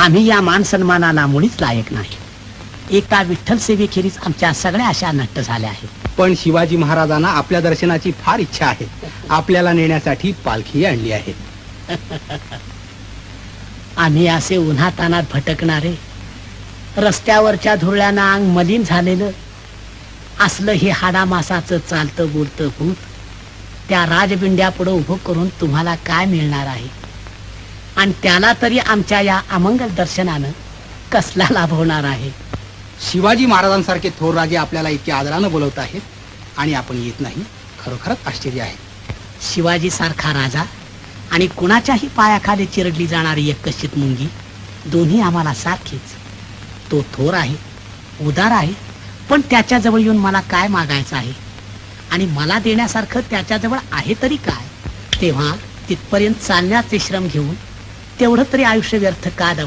आम्ही या मान सन्मानाला मुळीच लायक नाही. एका विठ्ठल सेवेखेरीज आमच्या सगळ्या आशा नष्ट झाल्या आहेत. पण शिवाजी महाराजांना आपल्या दर्शनाची फार इच्छा आहे. आपल्याला नेण्यासाठी पालखी आणली आहे. आम्ही असे उन्हातानात भटकणारे, रस्त्यावरच्या धुरळ्यानं अंग मलिन झालेलं असलं हे हाडामासाचं चालतं बोलतं भूत त्या राजबिंड्या पुढे उभं करून तुम्हाला काय मिळणार आहे? आणि त्याला तरी आमच्या या अमंगल दर्शनानं कसला लाभ होणार आहे? शिवाजी महाराजांसारखे थोर राजे आपल्याला इतक्या आदरानं बोलवत आहेत आणि आपण येत नाही. खरोखरच आश्चर्य आहे. शिवाजी सारखा राजा आणि कुणाच्याही पायाखाली चिरडली जाणारी एक कशीत मुंगी, दोन्ही आम्हाला सारखीच. तो थोर आहे, उदार आहे, पण त्याच्याजवळ येऊन मला काय मागायचं आहे? आणि मला देण्यासारखं त्याच्याजवळ आहे तरी काय? तेव्हा तिथपर्यंत चालण्याचे श्रम घेऊन तेवढं तरी आयुष्य व्यर्थ का